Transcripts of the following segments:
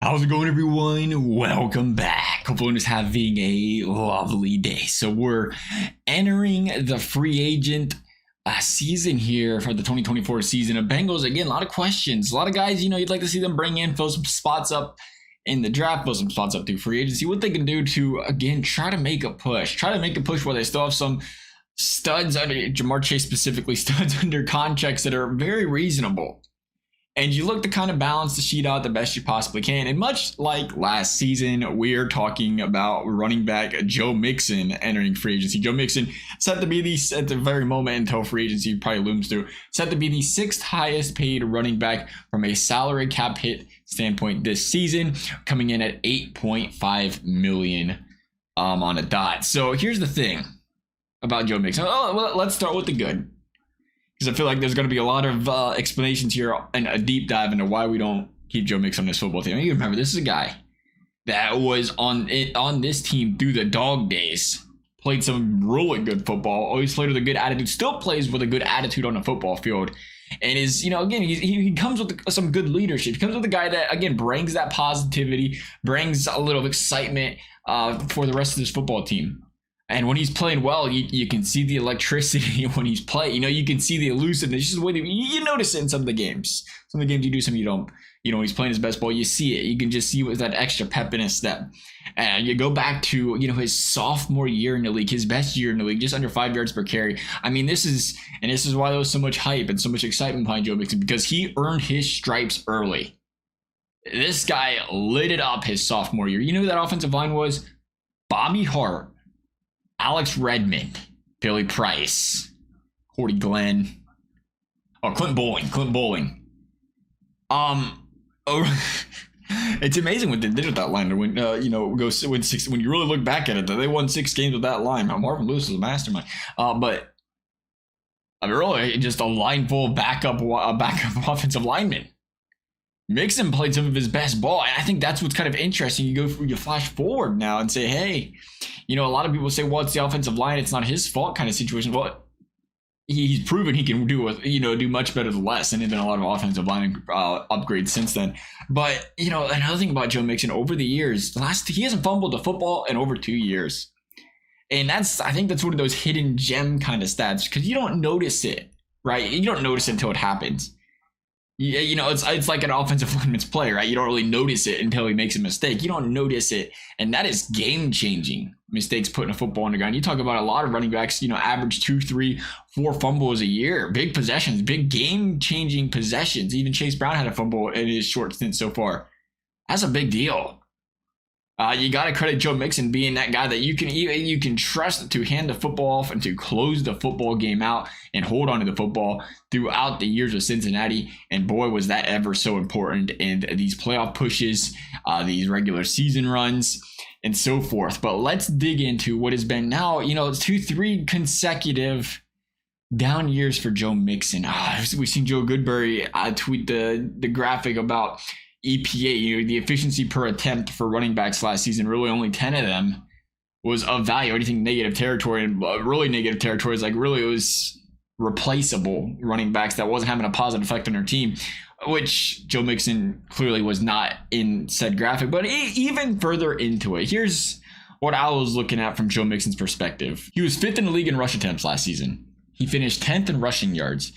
How's it going, everyone? Welcome back. Hope everyone is having a lovely day. So we're entering the free agent season here for the 2024 season of Bengals. Again, a lot of questions. A lot of guys, you'd like to see them bring in, fill some spots up in the draft, fill some spots up through free agency. What they can do to, again, try to make a push. Try to make a push where they still have some studs under, Jamar Chase specifically, studs under contracts that are very reasonable. And you look to kind of balance the sheet out the best you possibly can. And much like last season, we're talking about running back Joe Mixon entering free agency. Joe Mixon set to be at the very moment until free agency probably looms through, set to be the sixth highest paid running back from a salary cap hit standpoint this season, coming in at $8.5 million on a dot. So here's the thing about Joe Mixon. Well, let's start with the good, because I feel like there's going to be a lot of explanations here and a deep dive into why we don't keep Joe Mixon on this football team. You remember, this is a guy that was on this team through the dog days, played some really good football, always played with a good attitude, still plays with a good attitude on the football field, and is, again, he comes with some good leadership. He comes with a guy that, again, brings that positivity, brings a little excitement for the rest of this football team. And when he's playing well, you can see the electricity when he's playing. You can see the elusiveness. Just the way you notice it in some of the games. Some of the games you do, some you don't. When he's playing his best ball, you see it. You can just see with that extra pep in his step. And you go back to, his sophomore year in the league, his best year in the league, just under 5 yards per carry. I mean, this is why there was so much hype and so much excitement behind Joe Mixon, because he earned his stripes early. This guy lit it up his sophomore year. You know who that offensive line was? Bobby Hart, Alex Redmond, Billy Price, Cordy Glenn, Clint Bowling. It's amazing what they did with that line. When when you really look back at it, they won 6 games with that line. Marvin Lewis was a mastermind. But I mean, really, just a line full of backup offensive linemen. Mixon played some of his best ball. And I think that's what's kind of interesting. You flash forward now and say, hey, a lot of people say, well, it's the offensive line, it's not his fault kind of situation. Well, he's proven he can do much better than less, and there's been a lot of offensive line upgrades since then. But another thing about Joe Mixon, over the years, he hasn't fumbled the football in over 2 years, and I think that's one of those hidden gem kind of stats, because you don't notice it, right? You don't notice it until it happens. Yeah, it's like an offensive lineman's play, right? You don't really notice it until he makes a mistake. You don't notice it, and that is game-changing mistakes putting a football on the ground. You talk about a lot of running backs, average 2, 3, 4 fumbles a year, big possessions, big game-changing possessions. Even Chase Brown had a fumble in his short stint so far. That's a big deal. You got to credit Joe Mixon being that guy that you can trust to hand the football off and to close the football game out and hold on to the football throughout the years of Cincinnati. And boy, was that ever so important in these playoff pushes, these regular season runs, and so forth. But let's dig into what has been now, 2-3 consecutive down years for Joe Mixon. We've seen Joe Goodberry tweet the graphic about EPA, the efficiency per attempt for running backs last season. Really only 10 of them was of value. Anything negative territory, and really negative territory is really it was replaceable running backs that wasn't having a positive effect on their team, which Joe Mixon clearly was not in said graphic. But even further into it, here's what I was looking at from Joe Mixon's perspective. He was 5th in the league in rush attempts last season. He finished 10th in rushing yards,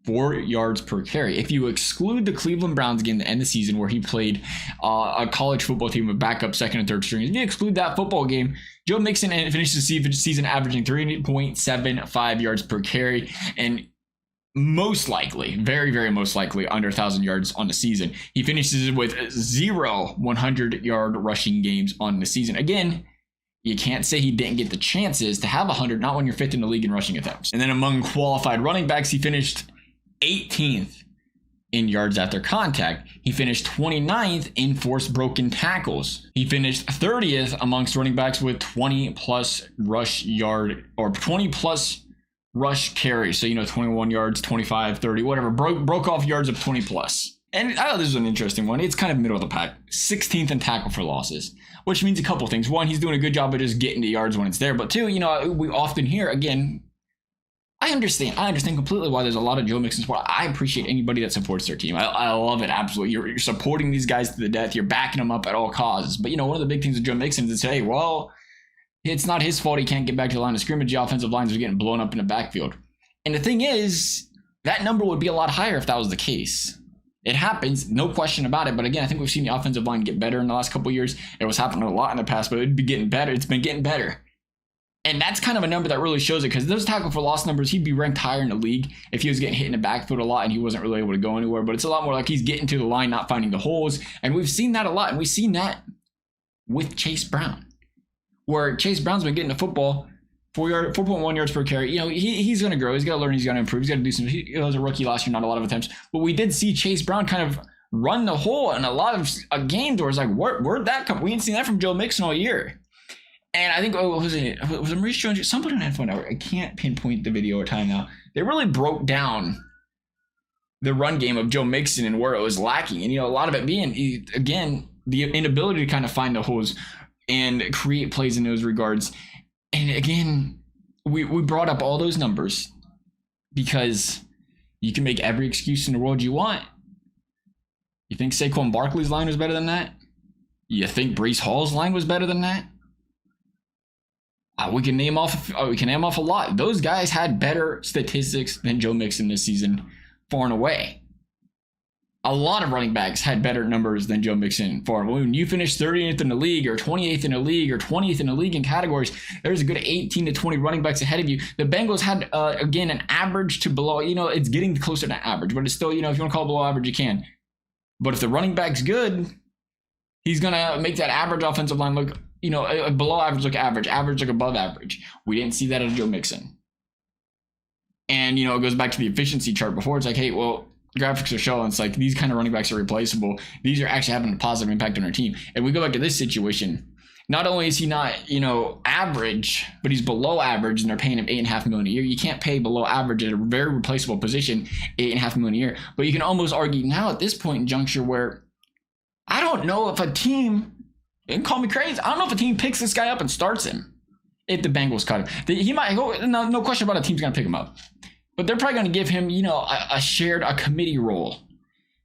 4 yards per carry. If you exclude the Cleveland Browns game at the end of the season, where he played a college football team with backup second and third string, if you exclude that football game, Joe Mixon finished the season averaging 3.75 yards per carry, and most likely, very, very most likely, under 1,000 yards on the season. He finishes with 0 100-yard rushing games on the season. Again, you can't say he didn't get the chances to have 100, not when you're 5th in the league in rushing attempts. And then among qualified running backs, he finished 18th in yards after contact. He finished 29th in forced broken tackles. He finished 30th amongst running backs with 20 plus rush carries. So, 21 yards, 25, 30, whatever, broke off yards of 20 plus. And I thought this was an interesting one. It's kind of middle of the pack. 16th in tackle for losses, which means a couple things. One, he's doing a good job of just getting to yards when it's there. But two, we often hear, again, I understand. I understand completely why there's a lot of Joe Mixon support. I appreciate anybody that supports their team. I love it, absolutely. You're supporting these guys to the death. You're backing them up at all causes. But, one of the big things with Joe Mixon is, hey, well, it's not his fault he can't get back to the line of scrimmage. The offensive lines are getting blown up in the backfield. And the thing is, that number would be a lot higher if that was the case. It happens, no question about it. But again, I think we've seen the offensive line get better in the last couple of years. It was happening a lot in the past, but it'd be getting better. It's been getting better. And that's kind of a number that really shows it, because those tackle for loss numbers, he'd be ranked higher in the league if he was getting hit in the backfield a lot and he wasn't really able to go anywhere. But it's a lot more like he's getting to the line, not finding the holes. And we've seen that a lot. And we've seen that with Chase Brown, where Chase Brown's been getting the football 4.1 yards per carry. He's going to grow. He's got to learn. He's got to improve. He's got to do some. He was a rookie last year, not a lot of attempts. But we did see Chase Brown kind of run the hole in a lot of games where it's like, where'd that come? We ain't seen that from Joe Mixon all year. And I think, was it Maurice Jones? Somebody on Headphone Hour, I can't pinpoint the video or time now. They really broke down the run game of Joe Mixon and where it was lacking. And, a lot of it being, again, the inability to kind of find the holes and create plays in those regards. And again, we brought up all those numbers because you can make every excuse in the world you want. You think Saquon Barkley's line was better than that? You think Breece Hall's line was better than that? We can name off a lot. Those guys had better statistics than Joe Mixon this season, far and away. A lot of running backs had better numbers than Joe Mixon. When you finish 30th in the league, or 28th in the league, or 20th in the league in categories, there's a good 18 to 20 running backs ahead of you. The Bengals had, again, an average to below. It's getting closer to average, but it's still, if you want to call it below average, you can. But if the running back's good, he's going to make that average offensive line look, below average look average look above average. We didn't see that out of Joe Mixon. And, it goes back to the efficiency chart before. It's like, hey, well, graphics are showing it's like these kind of running backs are replaceable. These are actually having a positive impact on our team. And we go back to this situation. Not only is he not, average, but he's below average, and they're paying him $8.5 million a year. You can't pay below average at a very replaceable position $8.5 million a year. But you can almost argue now at this point in juncture where I don't know if a team, and call me crazy, I don't know if a team picks this guy up and starts him if the Bengals cut him. He might go, no question about a team's going to pick him up. But they're probably going to give him, a committee role.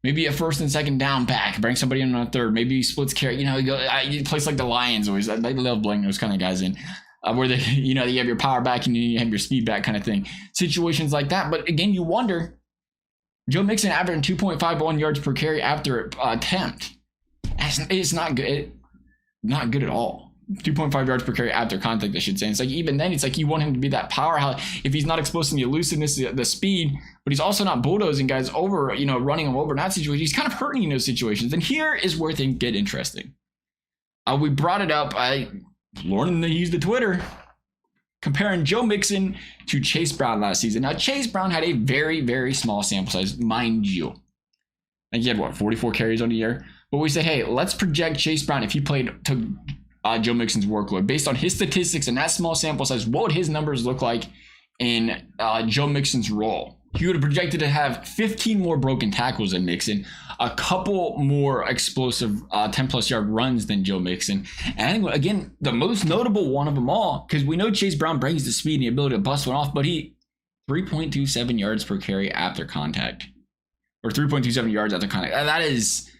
Maybe a first and second down back, bring somebody in on a third. Maybe he splits carry. You place like the Lions always. They love bringing those kind of guys in, where they, you have your power back and you have your speed back kind of thing. Situations like that. But again, you wonder, Joe Mixon averaging 2.51 yards per carry after attempt. It's not good. Not good at all. 2.5 yards per carry after contact, I should say. It's like, even then, it's like you want him to be that powerhouse. If he's not exposing the elusiveness, the speed, but he's also not bulldozing guys over, running them over in that situation, he's kind of hurting in those situations. And here is where things get interesting. We brought it up. Lauren used the Twitter, comparing Joe Mixon to Chase Brown last season. Now, Chase Brown had a very, very small sample size, mind you. I think he had, 44 carries on the year? But we said, hey, let's project Chase Brown if he played to Joe Mixon's workload. Based on his statistics and that small sample size, what would his numbers look like in Joe Mixon's role? He would have projected to have 15 more broken tackles than Mixon, a couple more explosive 10-plus yard runs than Joe Mixon. And I think, again, the most notable one of them all, because we know Chase Brown brings the speed and the ability to bust one off, but he 3.27 yards per carry after contact. Or 3.27 yards after contact. And that is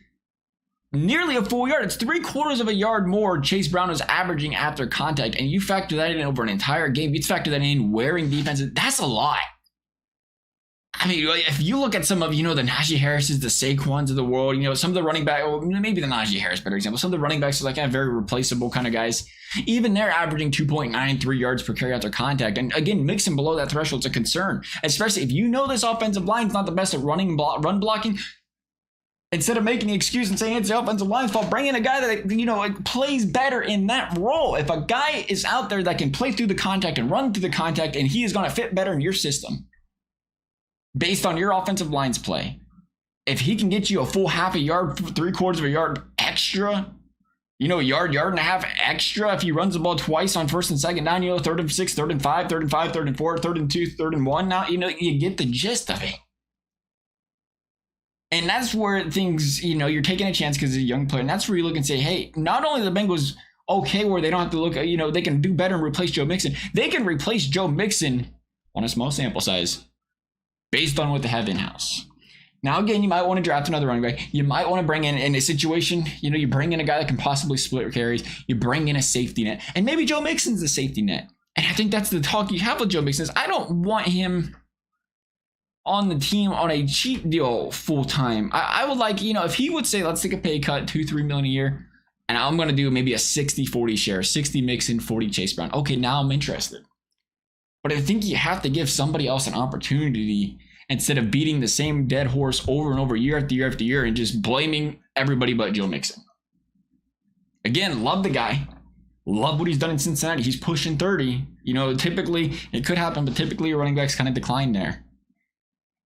nearly a full yard. It's 3/4 of a yard more Chase Brown is averaging after contact. And you factor that in over an entire game. You factor that in wearing defenses. That's a lot. I mean, if you look at some of, the Najee Harris's, the Saquons of the world, some of the running back, well, maybe the Najee Harris, better example. Some of the running backs are like very replaceable kind of guys. Even they're averaging 2.93 yards per carry after contact. And again, Mixon below that threshold is a concern, especially if this offensive line is not the best at run blocking. Instead of making the excuse and saying it's the offensive line's fault, bring in a guy that, plays better in that role. If a guy is out there that can play through the contact and run through the contact, and he is going to fit better in your system, based on your offensive line's play, if he can get you a full half a yard, 3/4 of a yard extra, yard and a half extra, if he runs the ball twice on first and second down, 3rd and 6, 3rd and 5, 3rd and 5, 3rd and 4, 3rd and 2, 3rd and 1, now, you get the gist of it. And that's where things, you're taking a chance because he's a young player. And that's where you look and say, hey, not only the Bengals okay where they don't have to look, they can do better and replace Joe Mixon. They can replace Joe Mixon on a small sample size based on what they have in-house. Now, again, you might want to draft another running back. You might want to bring in a situation, you bring in a guy that can possibly split carries. You bring in a safety net. And maybe Joe Mixon's the safety net. And I think that's the talk you have with Joe Mixon is I don't want him on the team on a cheap deal full-time. I would like, if he would say, let's take a pay cut, $2-3 million a year, and I'm going to do maybe a 60-40 share, 60 Mixon, 40 Chase Brown. Okay, now I'm interested. But I think you have to give somebody else an opportunity instead of beating the same dead horse over and over year after year after year and just blaming everybody but Joe Mixon. Again, love the guy. Love what he's done in Cincinnati. He's pushing 30. Typically, it could happen, but typically running backs kind of decline there.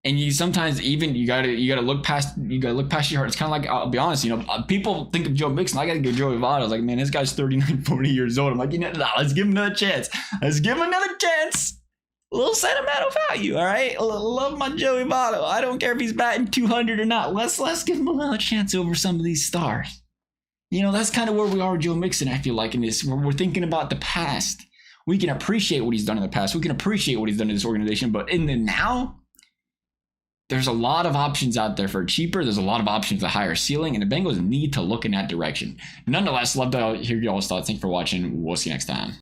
And you sometimes even you gotta look past your heart. It's kind of like, I'll be honest, people think of Joe Mixon. I gotta go Joey Votto. I was like, man, this guy's 39, 40 years old. I'm like, let's give him another chance. A little sentimental value, all right? Love my Joey Votto. I don't care if he's batting 200 or not. Let's give him another chance over some of these stars. That's kind of where we are with Joe Mixon, I feel like, in this. We're thinking about the past. We can appreciate what he's done in the past. We can appreciate what he's done in this organization. But in the now, there's a lot of options out there for cheaper. There's a lot of options to higher ceiling. And the Bengals need to look in that direction. Nonetheless, love to hear y'all's thoughts. Thanks for watching. We'll see you next time.